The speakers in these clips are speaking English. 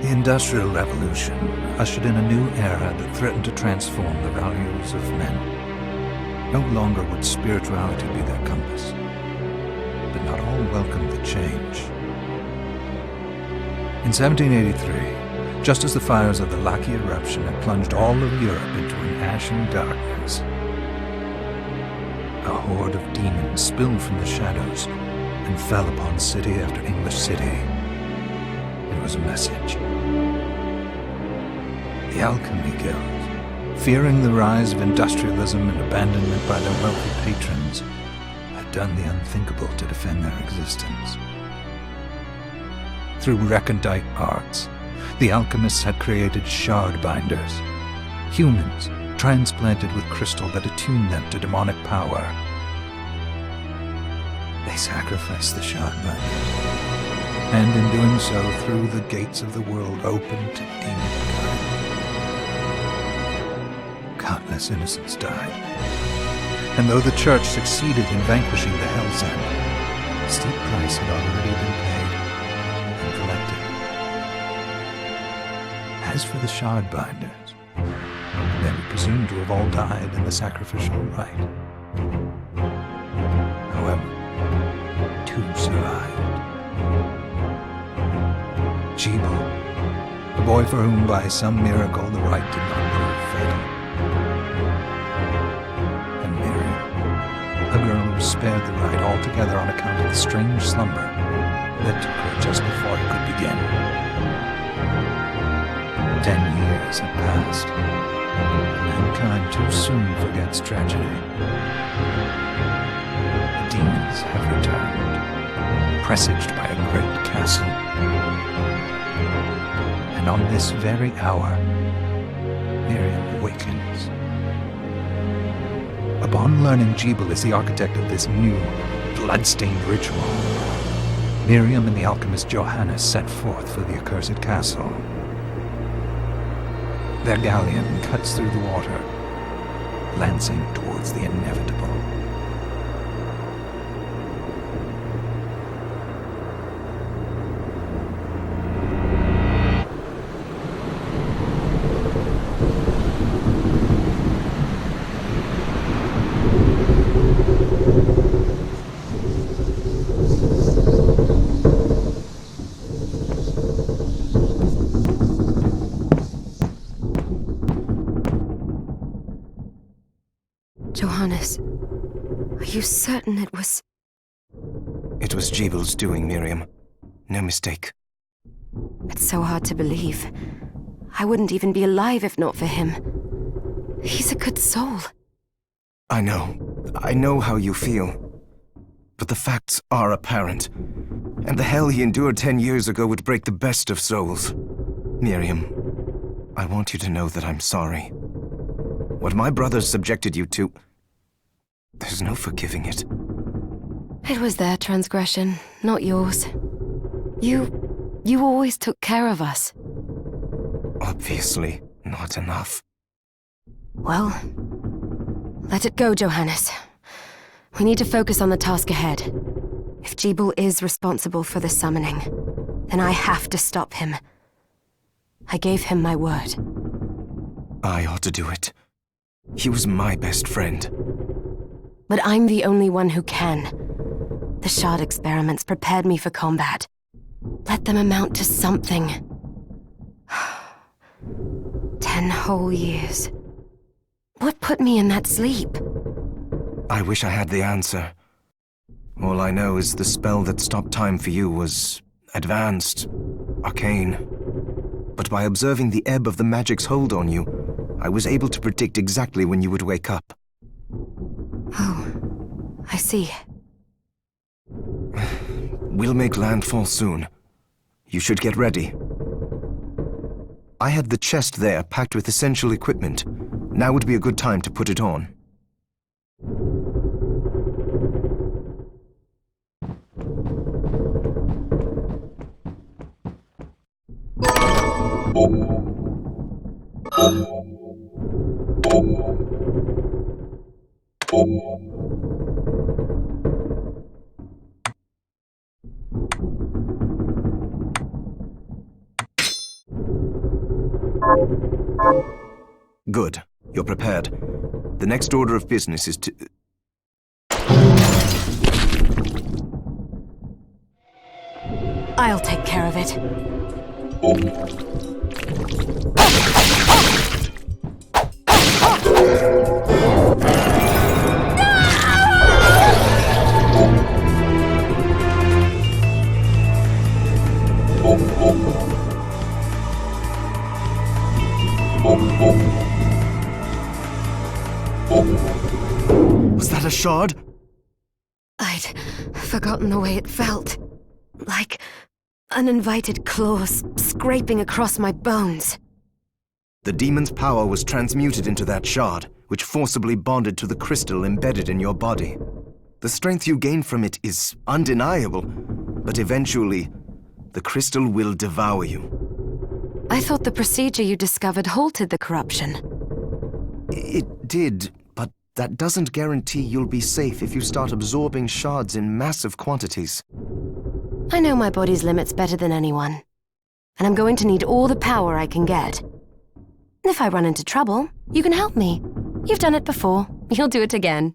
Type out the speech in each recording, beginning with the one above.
The Industrial Revolution ushered in a new era that threatened to transform the values of men. No longer would spirituality be their compass, but not all welcomed the change. In 1783, just as the fires of the Laki eruption had plunged all of Europe into an ashen darkness, a horde of demons spilled from the shadows and fell upon city after English city. It was a message. The Alchemy Guild, fearing the rise of industrialism and abandonment by their wealthy patrons, had done the unthinkable to defend their existence. Through recondite arts, the alchemists had created shard binders, humans transplanted with crystal that attuned them to demonic power. They sacrificed the shard binders, and in doing so threw the gates of the world open to demonkind. Countless innocents died, and though the Church succeeded in vanquishing the Hell's End, a steep price had already been paid and collected. As for the shard binders, they were presumed to have all died in the sacrificial rite. However, two survived. Jebel, the boy for whom by some miracle the rite did not prove fatal. And Miriam, a girl who was spared the rite altogether on account of the strange slumber that took her just before it could begin. 10 years had passed. Mankind too soon forgets tragedy. The demons have returned, presaged by a great castle. And on this very hour, Miriam awakens. Upon learning Jebel is the architect of this new, bloodstained ritual, Miriam and the alchemist Johannes set forth for the accursed castle. Their galleon cuts through the water, lancing towards the inevitable. Johannes, are you certain it was... It was Jebel's doing, Miriam. No mistake. It's so hard to believe. I wouldn't even be alive if not for him. He's a good soul. I know how you feel. But the facts are apparent. And the hell he endured 10 years ago would break the best of souls. Miriam, I want you to know that I'm sorry. What my brothers subjected you to... There's no forgiving it. It was their transgression, not yours. You always took care of us. Obviously, not enough. Well, let it go, Johannes. We need to focus on the task ahead. If Jeeble is responsible for the summoning, then I have to stop him. I gave him my word. I ought to do it. He was my best friend. But I'm the only one who can. The shard experiments prepared me for combat. Let them amount to something. 10 whole years. What put me in that sleep? I wish I had the answer. All I know is the spell that stopped time for you was advanced, arcane. But by observing the ebb of the magic's hold on you, I was able to predict exactly when you would wake up. Oh, I see. We'll make landfall soon. You should get ready. I had the chest there packed with essential equipment. Now would be a good time to put it on. Good. You're prepared. The next order of business is to... I'll take care of it. Was that a shard? I'd forgotten the way it felt. Like uninvited claws scraping across my bones. The demon's power was transmuted into that shard, which forcibly bonded to the crystal embedded in your body. The strength you gain from it is undeniable, but eventually, the crystal will devour you. I thought the procedure you discovered halted the corruption. It did, but that doesn't guarantee you'll be safe if you start absorbing shards in massive quantities. I know my body's limits better than anyone, and I'm going to need all the power I can get. If I run into trouble, you can help me. You've done it before. You'll do it again.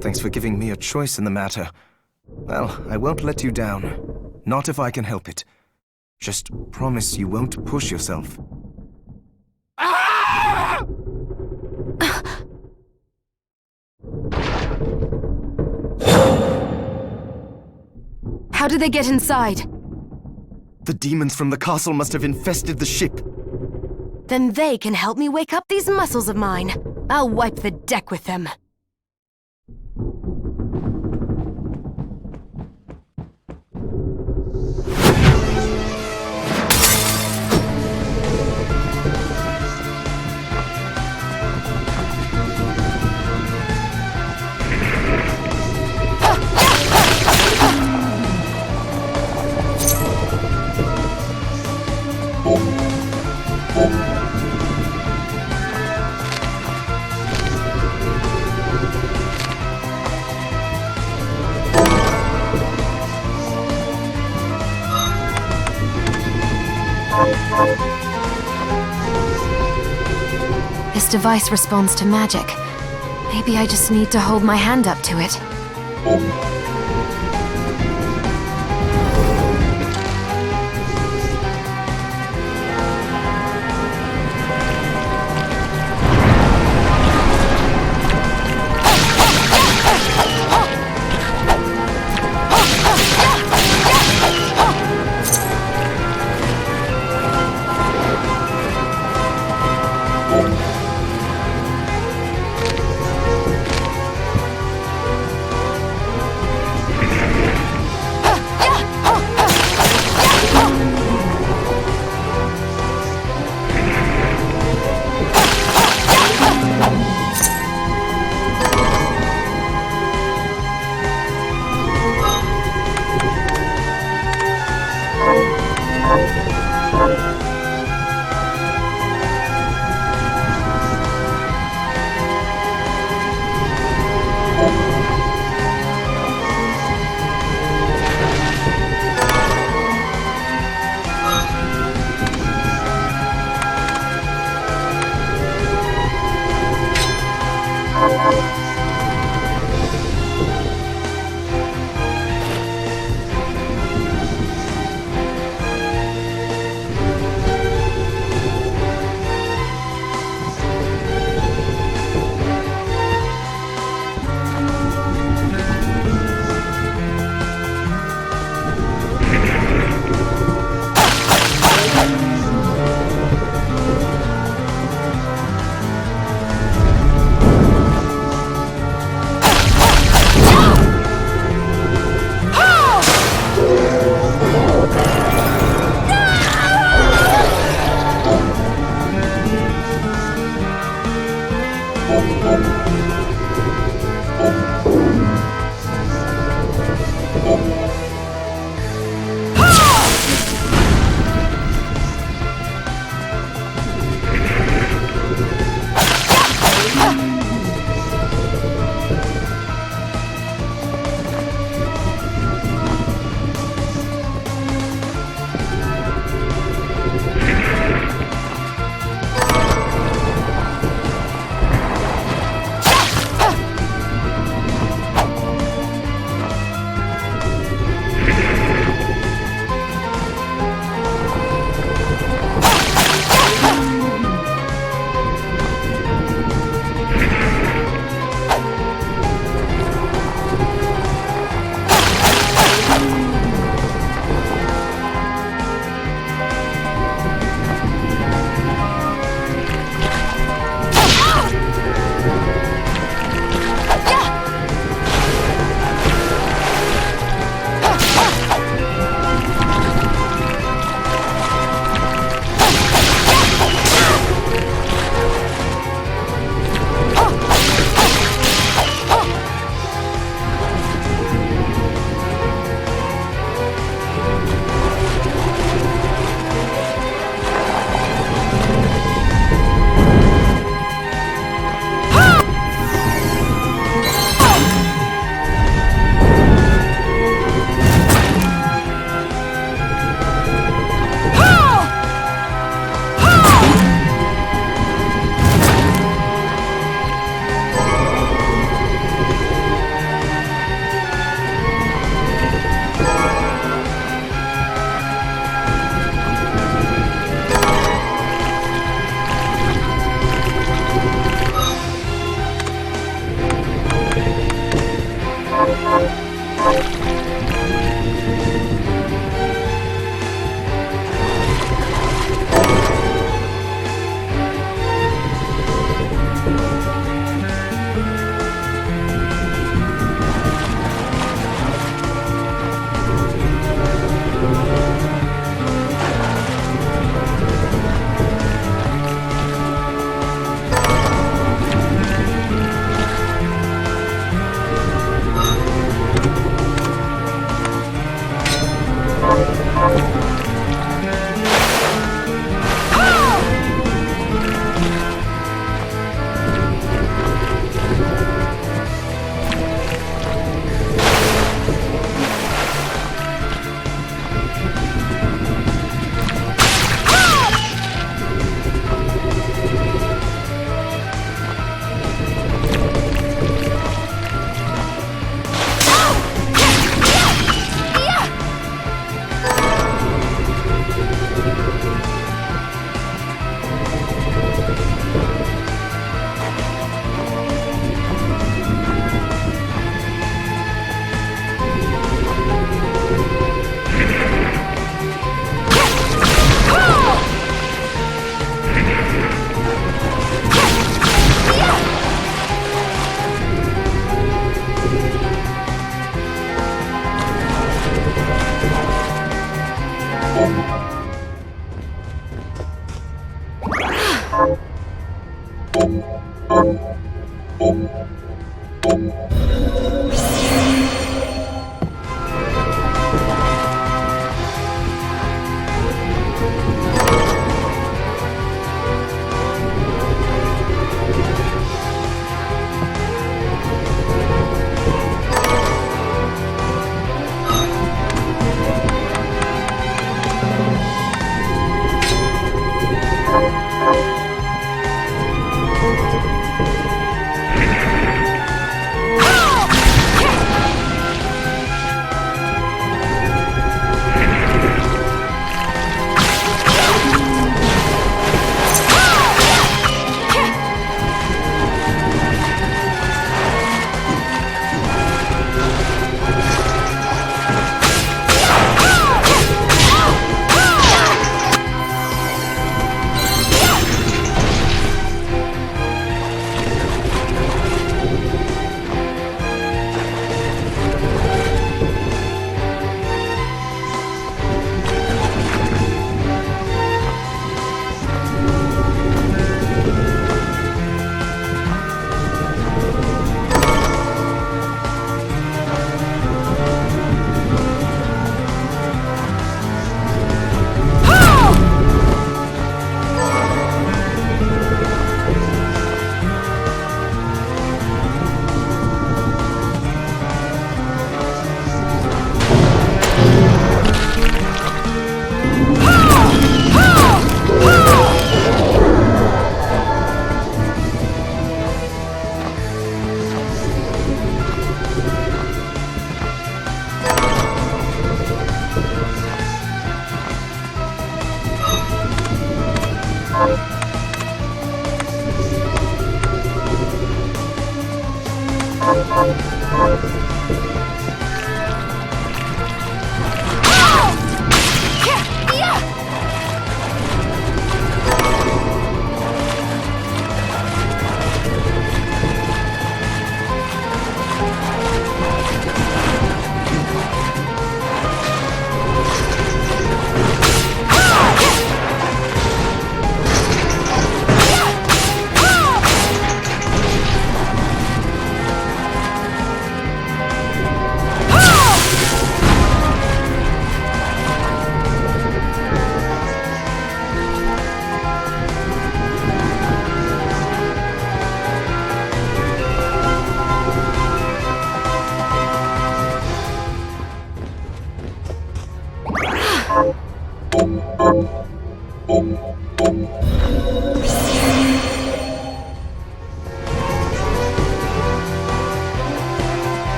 Thanks for giving me a choice in the matter. Well, I won't let you down. Not if I can help it. Just promise you won't push yourself. Ah! How did they get inside? The demons from the castle must have infested the ship. Then they can help me wake up these muscles of mine. I'll wipe the deck with them. This device responds to magic. Maybe I just need to hold my hand up to it.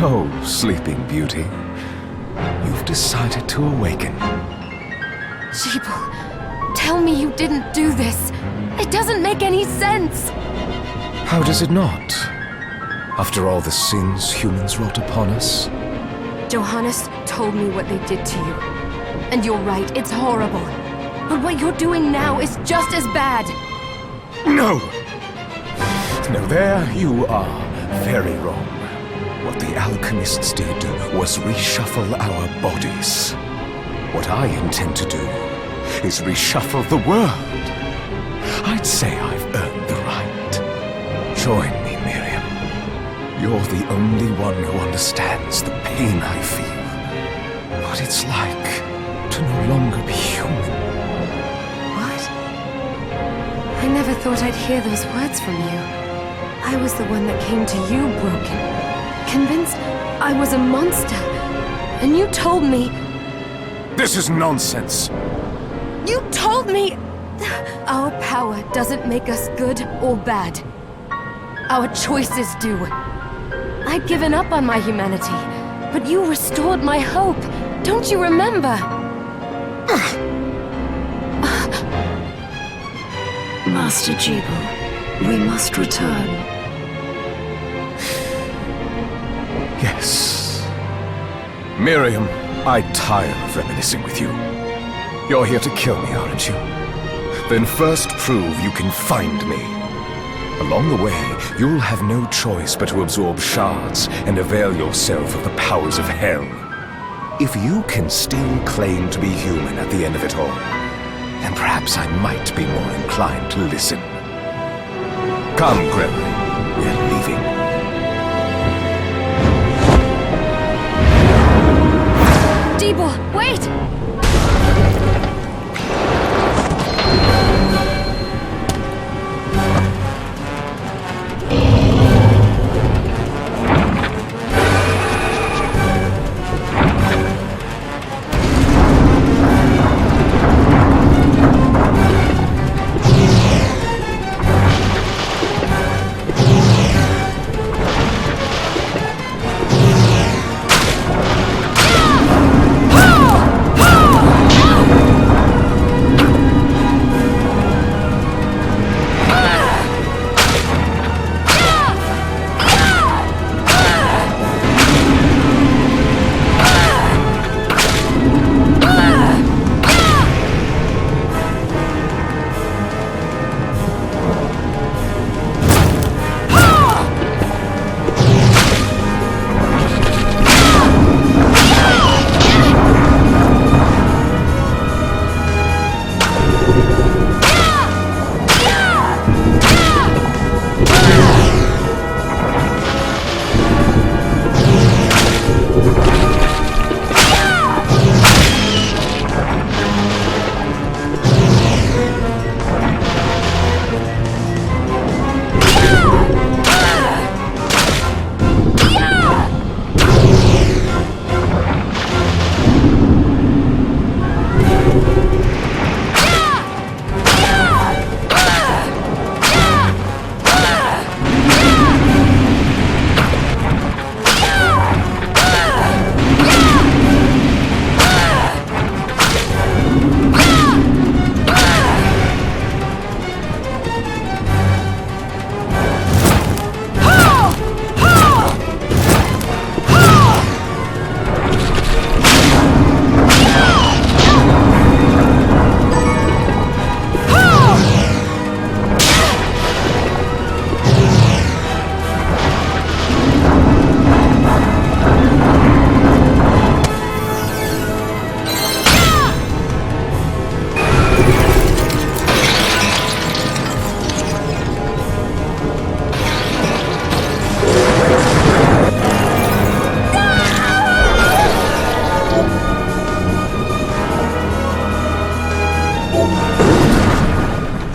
So, Sleeping Beauty, you've decided to awaken. Jeeble, tell me you didn't do this. It doesn't make any sense. How does it not? After all the sins humans wrought upon us? Johannes told me what they did to you. And you're right, it's horrible. But what you're doing now is just as bad. No! No, there you are very wrong. What the alchemists did was reshuffle our bodies. What I intend to do is reshuffle the world. I'd say I've earned the right. Join me, Miriam. You're the only one who understands the pain I feel. What it's like to no longer be human. What? I never thought I'd hear those words from you. I was the one that came to you broken, convinced I was a monster. And you told me... This is nonsense! You told me... Our power doesn't make us good or bad. Our choices do. I'd given up on my humanity, but you restored my hope. Don't you remember? Master Jeeble, we must return. Yes. Miriam, I tire of reminiscing with you. You're here to kill me, aren't you? Then first prove you can find me. Along the way, you'll have no choice but to absorb shards and avail yourself of the powers of hell. If you can still claim to be human at the end of it all, then perhaps I might be more inclined to listen. Come, Gregory, we're leaving. Jeeble, wait!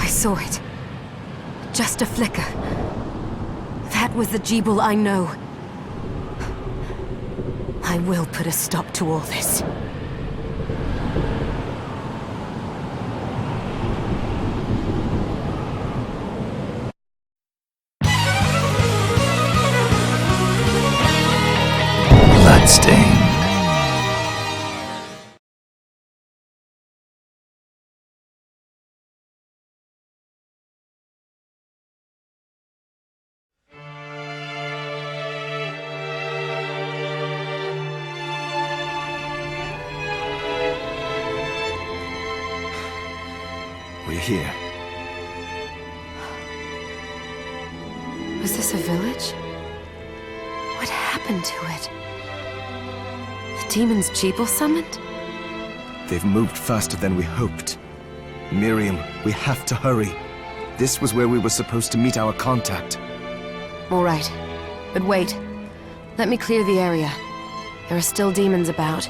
Saw it. Just a flicker. That was the Jeeble I know. I will put a stop to all this. we're here. Was this a village? What happened to it? The demons Jeeble summoned? They've moved faster than we hoped. Miriam, we have to hurry. This was where we were supposed to meet our contact. All right. But wait. Let me clear the area. There are still demons about.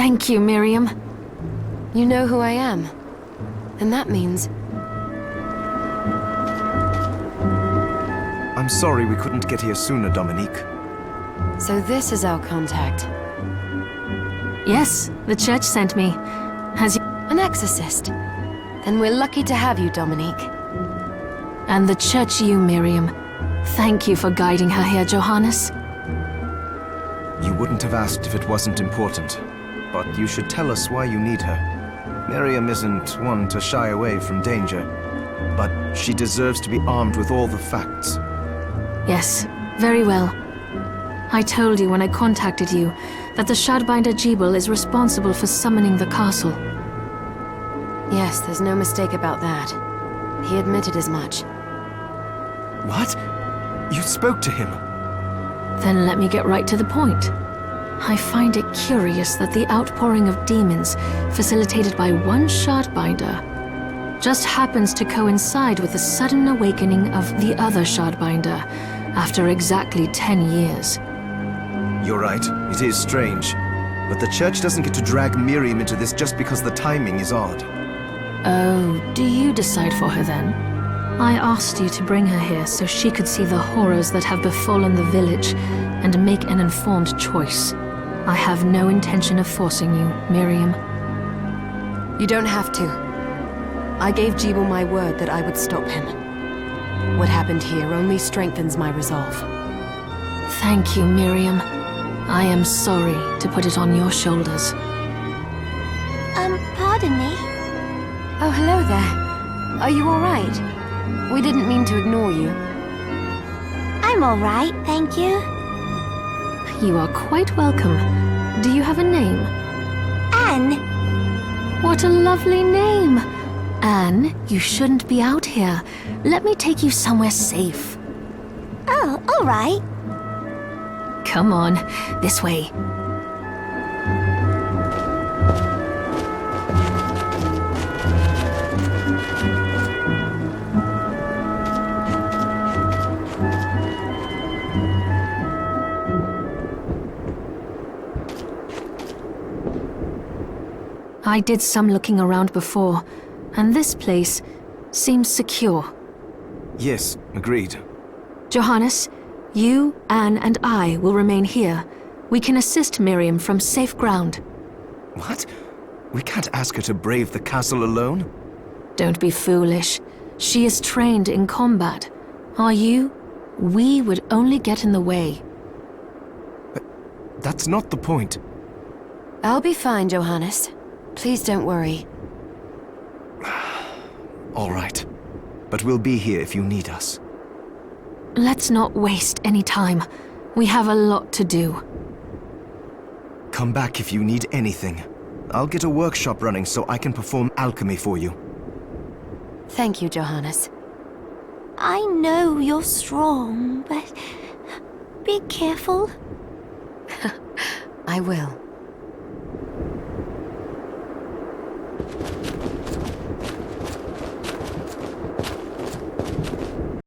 Thank you, Miriam. You know who I am. And that means... I'm sorry we couldn't get here sooner, Dominique. So this is our contact. Yes, the church sent me. Has you... An exorcist. Then we're lucky to have you, Dominique. And the church you, Miriam. Thank you for guiding her here, Johannes. You wouldn't have asked if it wasn't important. But you should tell us why you need her. Miriam isn't one to shy away from danger, but she deserves to be armed with all the facts. Yes, very well. I told you when I contacted you that the Shardbinder Jeeble is responsible for summoning the castle. Yes, there's no mistake about that. He admitted as much. What? You spoke to him? Then let me get right to the point. I find it curious that the outpouring of demons, facilitated by one Shardbinder, just happens to coincide with the sudden awakening of the other Shardbinder after exactly 10 years. You're right, it is strange. But the church doesn't get to drag Miriam into this just because the timing is odd. Oh, do you decide for her then? I asked you to bring her here so she could see the horrors that have befallen the village and make an informed choice. I have no intention of forcing you, Miriam. You don't have to. I gave Jeeble my word that I would stop him. What happened here only strengthens my resolve. Thank you, Miriam. I am sorry to put it on your shoulders. Pardon me? Oh, hello there. Are you all right? We didn't mean to ignore you. I'm all right, thank you. You are quite welcome. Do you have a name? Anne. What a lovely name! Anne, you shouldn't be out here. Let me take you somewhere safe. Oh, all right. Come on, this way. I did some looking around before, and this place seems secure. Yes, agreed. Johannes, you, Anne, and I will remain here. We can assist Miriam from safe ground. What? We can't ask her to brave the castle alone? Don't be foolish. She is trained in combat. Are you? We would only get in the way. That's not the point. I'll be fine, Johannes. Please don't worry. All right. but we'll be here if you need us. Let's not waste any time. We have a lot to do. Come back if you need anything. I'll get a workshop running so I can perform alchemy for you. Thank you, Johannes. I know you're strong, but be careful. I will.